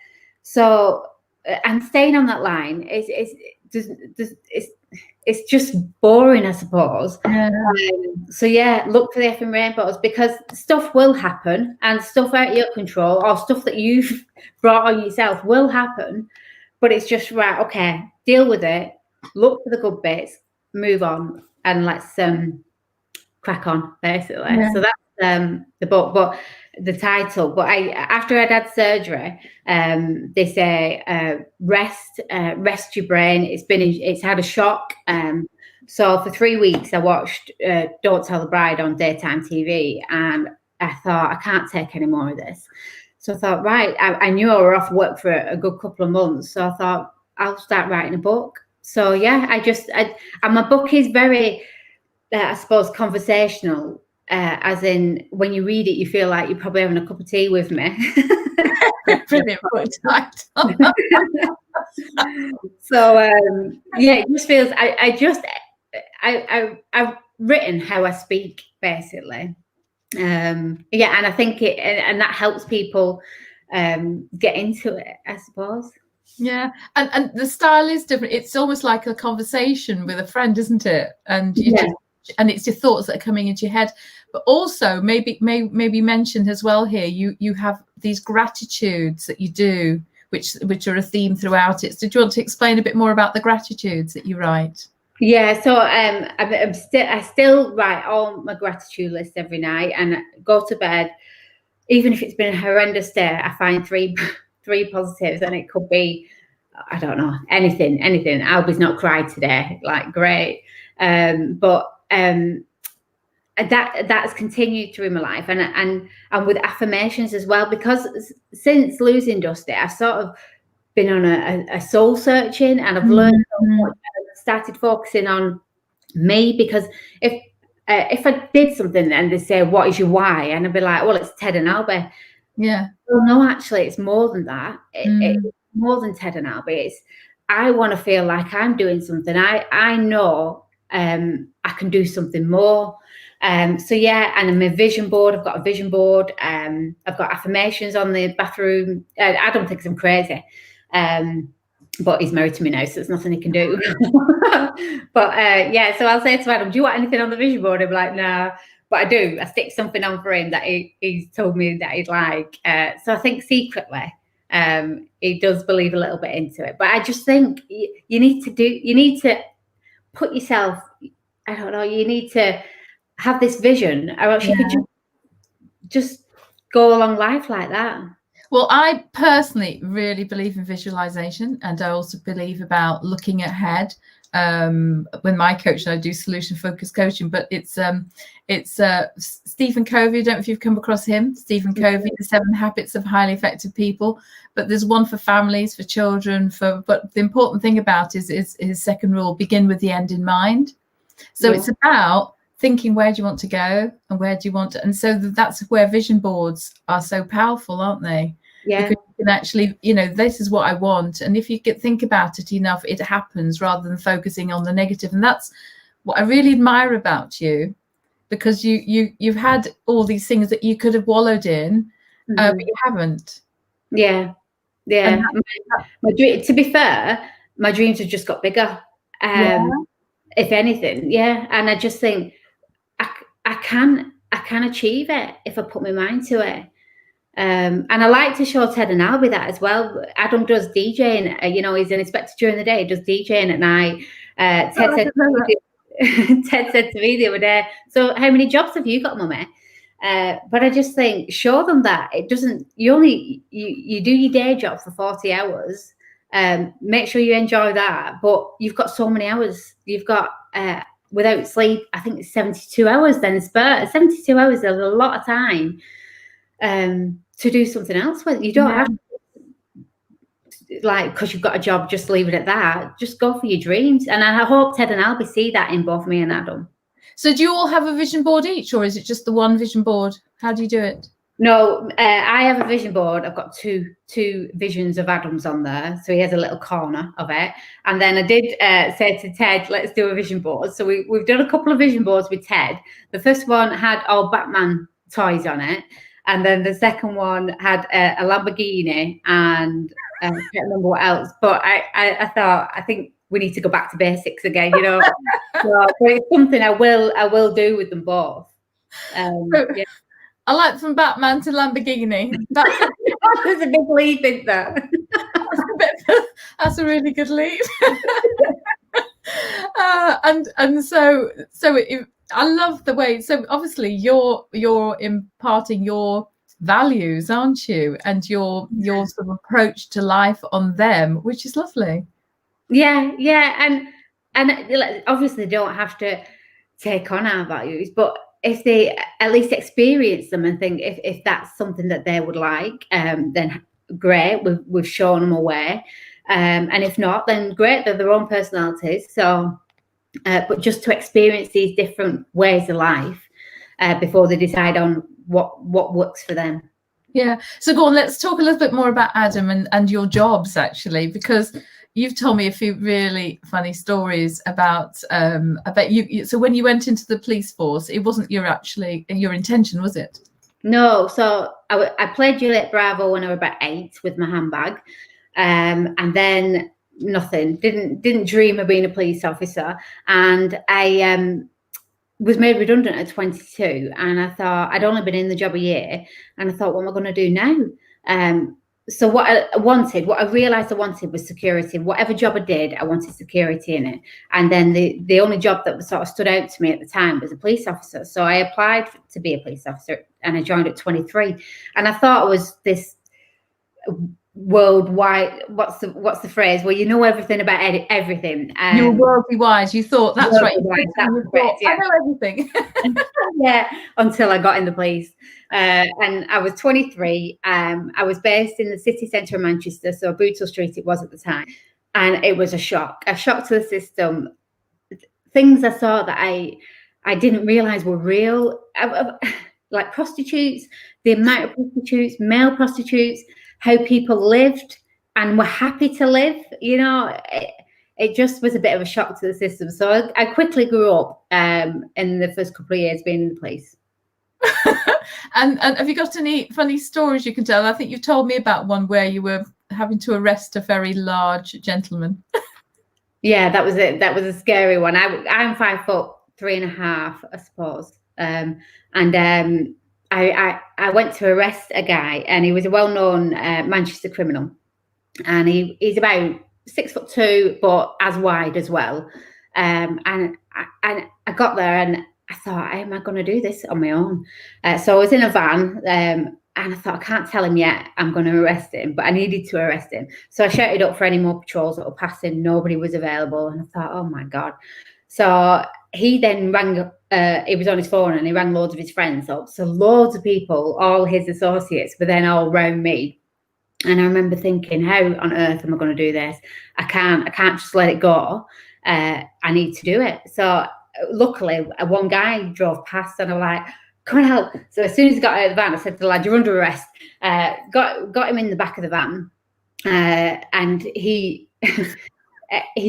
So, and staying on that line, it's just boring, I suppose. So yeah, look for the Effin Rainbows, because stuff will happen, and stuff out of your control, or stuff that you've brought on yourself will happen. But it's just, right, okay, deal with it. Look for the good bits, move on, and let's crack on, basically. Yeah. So that's the book, but the title. But after I'd had surgery, they say rest your brain. It's had a shock. So for 3 weeks, I watched Don't Tell the Bride on daytime TV, and I thought, I can't take any more of this. So I thought, right, I knew I were off work for a good couple of months. So I thought, I'll start writing a book. So yeah, and my book is very, I suppose, conversational, as in when you read it, you feel like you're probably having a cup of tea with me.
Brilliant book title.
So yeah, it just feels, I've written how I speak, basically. Yeah, and I think and that helps people get into it, I suppose.
Yeah, and the style is different. It's almost like a conversation with a friend, isn't it? And and it's your thoughts that are coming into your head. But also maybe mentioned as well here, you have these gratitudes that you do, which are a theme throughout it. So do you want to explain a bit more about the gratitudes that you write?
Yeah, so I still write all my gratitude list every night and go to bed. Even if it's been a horrendous day, I find three positives, and it could be, I don't know, anything. Albie's not cried today, like great. But that's continued through my life, and with affirmations as well, because since losing Dusty, I've sort of been on a soul searching, and I've learned so much. I've started focusing on me, because if I did something and they say, what is your why? And I'd be like, well, it's Ted and Albie.
Yeah.
Well, no, actually, it's more than that. It's more than Ted and Albie. It's, I want to feel like I'm doing something. I know I can do something more. So yeah, and my vision board, I've got a vision board. I've got affirmations on the bathroom. Adam thinks I'm crazy. But he's married to me now, so there's nothing he can do. But yeah, so I'll say to Adam, do you want anything on the vision board? He'll be like, no. But I do. I stick something on for him that he's told me that he'd like. So I think secretly he does believe a little bit into it. But I just think you need to put yourself, I don't know, you need to have this vision, or else you could just go along life like that.
Well, I personally really believe in visualization, and I also believe about looking ahead. When my coach and I do solution focused coaching, but it's Stephen Covey. I don't know if you've come across him. Stephen Covey, The 7 Habits of Highly Effective People. But there's one for families, for children, but the important thing about is his second rule: begin with the end in mind. So it's about thinking, where do you want to go, and where do you want to, and so that's where vision boards are so powerful, aren't they?
Yeah.
Because you can actually, this is what I want, and if you think about it enough, it happens, rather than focusing on the negative. And that's what I really admire about you, because you've had all these things that you could have wallowed in, but you haven't.
Yeah. To be fair, my dreams have just got bigger. If anything, and I just think I can achieve it if I put my mind to it. And I like to show Ted and Albie that as well. Adam does DJing, he's an inspector during the day, does DJing at night. Ted said to me the other day, so how many jobs have you got, Mummy? But I just think, show them that it doesn't, you do your day job for 40 hours. Make sure you enjoy that, but you've got so many hours. You've got, without sleep, I think it's 72 hours then spare. 72 hours is a lot of time to do something else with. You don't have to, like, because you've got a job, just leave it at that. Just go for your dreams. And I hope Ted and Albie see that in both me and Adam.
So do you all have a vision board each, or is it just the one vision board? How do you do it?
No, I have a vision board. I've got two visions of Adam's on there, so he has a little corner of it. And then I did say to Ted, let's do a vision board. So we've done a couple of vision boards with Ted. The first one had all Batman toys on it, and then the second one had a Lamborghini, and I can't remember what else. But I thought, I think we need to go back to basics again, So, but it's something I will do with them both. Yeah.
I like from Batman to Lamborghini. That's
a big leap, isn't that?
That's a really good leap. And so I love the way. So obviously you're imparting your values, aren't you? And your sort of approach to life on them, which is lovely.
Yeah, and obviously they don't have to take on our values, but if they at least experience them and think if that's something that they would like, then great, we've shown them a way. And if not, then great, they're their own personalities. So, but just to experience these different ways of life before they decide on what works for them. Yeah.
So go on, let's talk a little bit more about Adam and your jobs, actually, because you've told me a few really funny stories about you. So when you went into the police force, it wasn't your intention, was it?
No. So I played Juliet Bravo when I was about 8 with my handbag, and then nothing. Didn't dream of being a police officer, and I was made redundant at 22, and I thought I'd only been in the job a year, and I thought, what am I going to do now? So what I realized I wanted was security. Whatever job I did, I wanted security in it. And then the only job that sort of stood out to me at the time was a police officer. So I applied to be a police officer, and I joined at 23. And I thought it was this worldwide, what's the phrase? Well, you know everything about everything.
You were worldly wise. You thought that's right.
That's correct, yeah.
I know everything.
Yeah, until I got in the police. And I was 23. I was based in the city centre of Manchester, so Bootle Street it was at the time. And it was a shock to the system. Things I saw that I didn't realise were real, like prostitutes, the amount of prostitutes, male prostitutes, how people lived and were happy to live. You know, it just was a bit of a shock to the system. So I quickly grew up in the first couple of years being in the police.
And have you got any funny stories you can tell? I think you've told me about one where you were having to arrest a very large gentleman.
Yeah, that was it. That was a scary one. I'm 5'3.5", I suppose. I went to arrest a guy, and he was a well-known Manchester criminal, and he's about 6'2", but as wide as well. And I got there, and I thought, how am I going to do this on my own? So I was in a van, and I thought, I can't tell him yet I'm going to arrest him, but I needed to arrest him. So I shouted up for any more patrols that were passing. Nobody was available, and I thought, oh my God. So he then rang, he was on his phone, and he rang loads of his friends up. So loads of people, all his associates, were then all round me. And I remember thinking, how on earth am I going to do this? I can't just let it go. I need to do it. So luckily, one guy drove past, and I'm like, come and help. So as soon as he got out of the van, I said to the lad, you're under arrest. Got him in the back of the van. And he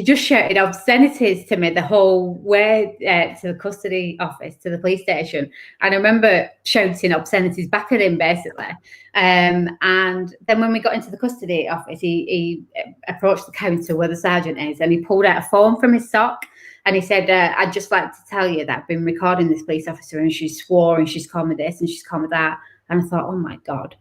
just shouted obscenities to me the whole way to the custody office, to the police station. And I remember shouting obscenities back at him, basically. And then when we got into the custody office, he approached the counter where the sergeant is, and he pulled out a phone from his sock. And he said, I'd just like to tell you that I've been recording this police officer, and she swore, and she's called me this, and she's called me that. And I thought, oh my God.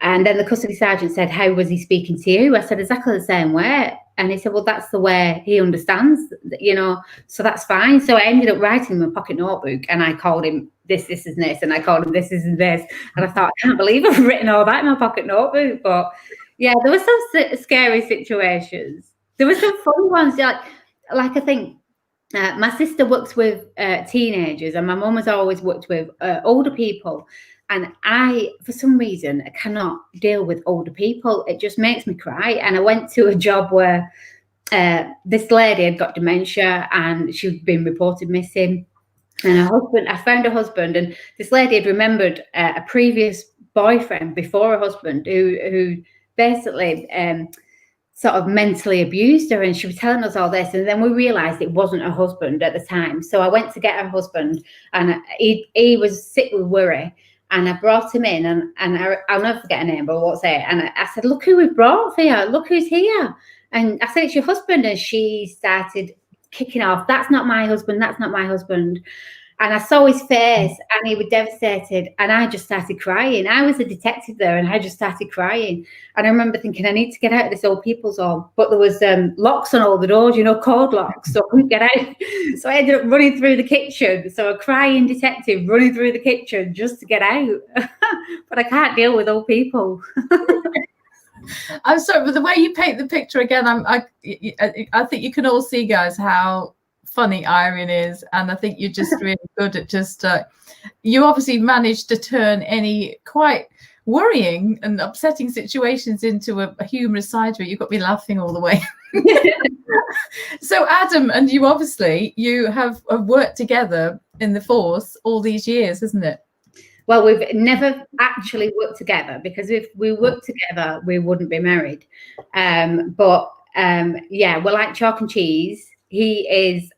And then the custody sergeant said, how was he speaking to you? I said, exactly the same way. And he said, well, that's the way he understands, you know, so that's fine. So I ended up writing him a pocket notebook, and I called him this, this, and this, and I called him this, this, and this. And I thought, I can't believe I've written all that in my pocket notebook. But yeah, there were some scary situations. There were some fun ones. Like I think my sister works with teenagers, and my mum has always worked with older people. And I, for some reason, I cannot deal with older people. It just makes me cry. And I went to a job where this lady had got dementia, and she'd been reported missing. And I found her husband, and this lady had remembered a previous boyfriend before her husband who basically sort of mentally abused her, and she was telling us all this. And then we realised it wasn't her husband at the time. So I went to get her husband, and he was sick with worry. And I brought him in, and I'll never forget her name, but I won't say it. And I said, look who we've brought for you. Look who's here. And I said, it's your husband. And she started kicking off. That's not my husband. That's not my husband. And I saw his face, and he was devastated. And I just started crying. I was a detective there, and I just started crying. And I remember thinking, I need to get out of this old people's home. But there was locks on all the doors, you know, code locks. So I couldn't get out. So I ended up running through the kitchen. So a crying detective running through the kitchen just to get out. But I can't deal with old people.
I'm sorry, but the way you paint the picture again, I think you can all see, guys, how funny Irene is, and I think you're just really good at just you obviously managed to turn any quite worrying and upsetting situations into a humorous side to it. You've got me laughing all the way. So Adam, and you obviously have worked together in the force all these years, isn't it?
Well, we've never actually worked together, because if we worked together we wouldn't be married. Yeah, we're like chalk and cheese. He is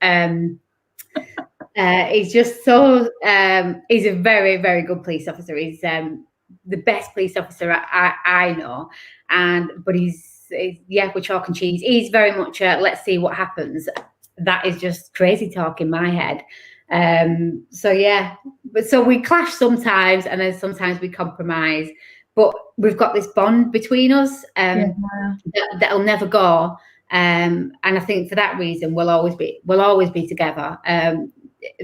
he's just so he's a very, very good police officer. He's the best police officer I know. But he's we're chalk and cheese. He's very much let's see what happens. That is just crazy talk in my head. So yeah, but so we clash sometimes, and then sometimes we compromise. but we've got this bond between us that'll never go. And I think for that reason, we'll always be together.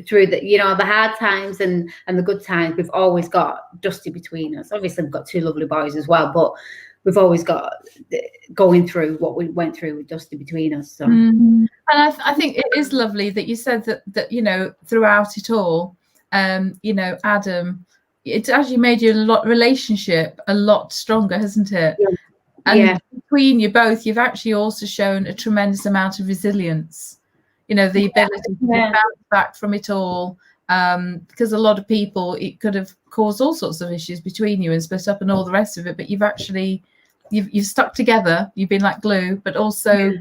Through the, you know, the hard times and the good times, we've always got Dusty between us. Obviously, we've got two lovely boys as well, but we've always got going through what we went through with Dusty between us. So,
and I think it is lovely that you said that you know, throughout it all, you know, Adam, it's actually made your relationship a lot stronger, hasn't it?
Yeah.
And between you both, you've actually also shown a tremendous amount of resilience. You know, the ability to bounce back from it all, because a lot of people, it could have caused all sorts of issues between you and split up and all the rest of it. But you've actually, you've stuck together. You've been like glue, but also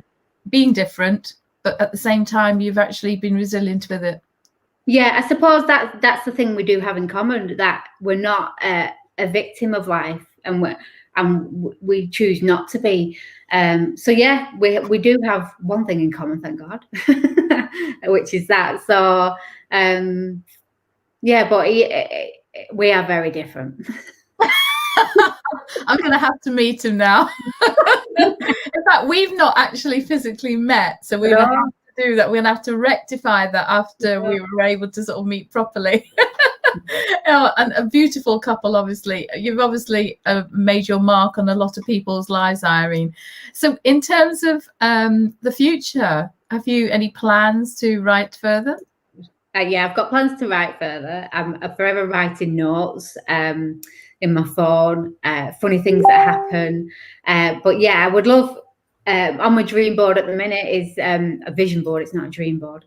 being different. But at the same time, you've actually been resilient with it.
Yeah, I suppose that's the thing we do have in common, that we're not a victim of life, and we choose not to be. So yeah, we do have one thing in common, thank God, which is that. So yeah, but we are very different.
I'm going to have to meet him now. In fact, we've not actually physically met, so we're going to have to do that. We're going to have to rectify that after we were able to sort of meet properly. And a beautiful couple, obviously. You've obviously made your mark on a lot of people's lives, Irene. So in terms of the future, have you any plans to write further?
Yeah, I've got plans to write further. I'm forever writing notes in my phone, funny things that happen. But yeah, I would love, on my dream board at the minute is a vision board. It's not a dream board.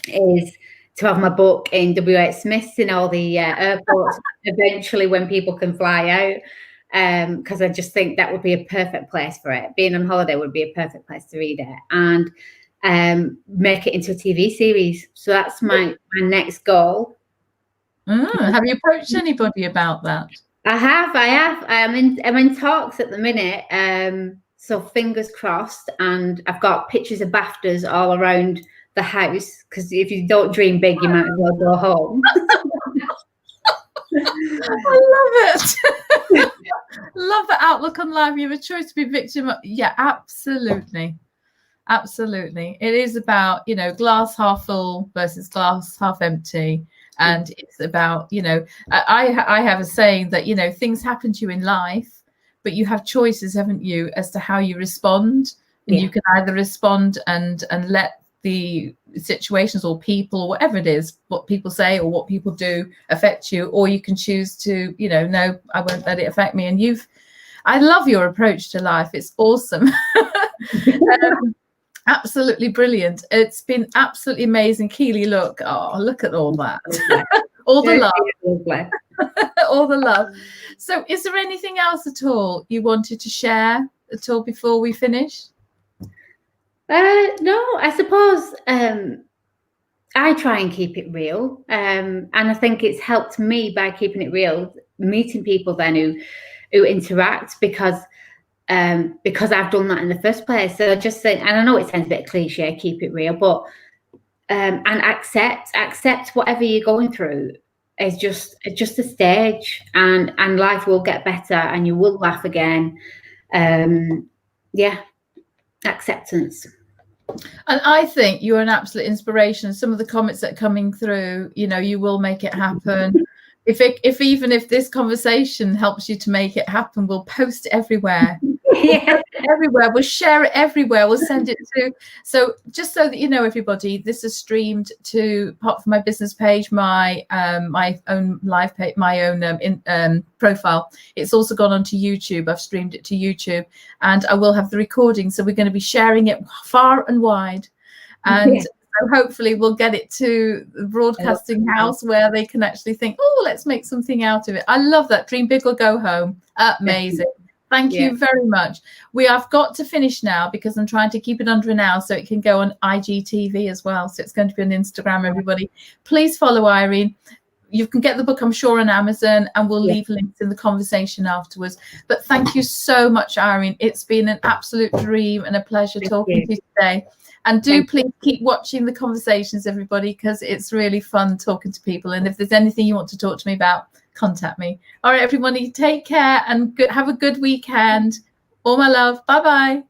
Is to have my book in W.H. Smith's in all the airports eventually when people can fly out, because I just think that would be a perfect place for it. Being on holiday would be a perfect place to read it, and make it into a TV series. So that's my next goal.
Have you approached anybody about that?
I have. I'm in talks at the minute. So fingers crossed. And I've got pictures of BAFTAs all around the house, because if you don't dream big, you might as well go home.
I love it. Love the outlook on life. You have a choice to be victim of. Yeah, absolutely. Absolutely. It is about, you know, glass half full versus glass half empty. And it's about, you know, I have a saying that, you know, things happen to you in life, but you have choices, haven't you, as to how you respond. And you can either respond and let the situations or people or whatever it is, what people say or what people do affect you, or you can choose to, you know, no, I won't let it affect me. And I love your approach to life. It's awesome. Absolutely brilliant. It's been absolutely amazing. Keely, look at all that. All the love. All the love. So is there anything else at all you wanted to share at all before we finish?
No, I suppose I try and keep it real, and I think it's helped me by keeping it real, meeting people then who interact, because I've done that in the first place. So I just think, and I know it sounds a bit cliche, keep it real, but and accept whatever you're going through. It's just a stage, and life will get better, and you will laugh again. Yeah. Acceptance.
And I think you're an absolute inspiration. Some of the comments that are coming through, you know, you will make it happen. Even if this conversation helps you to make it happen, we'll post it everywhere. Everywhere. We'll share it everywhere. We'll send it to. So just so that you know, everybody, this is streamed to, apart from my business page, my own live page, my own profile. It's also gone onto YouTube. I've streamed it to YouTube, and I will have the recording. So we're going to be sharing it far and wide, and. So hopefully we'll get it to the broadcasting house where they can actually think, oh, let's make something out of it. I love that. Dream big or go home. Amazing. Thank you very much. We have got to finish now because I'm trying to keep it under an hour so it can go on IGTV as well. So it's going to be on Instagram, everybody. Please follow Irene. You can get the book, I'm sure, on Amazon, and we'll leave links in the conversation afterwards. But thank you so much, Irene. It's been an absolute dream and a pleasure talking to you today. And please keep watching the conversations, everybody, because it's really fun talking to people. And if there's anything you want to talk to me about, contact me. All right, everybody, take care and have a good weekend. All my love. Bye-bye.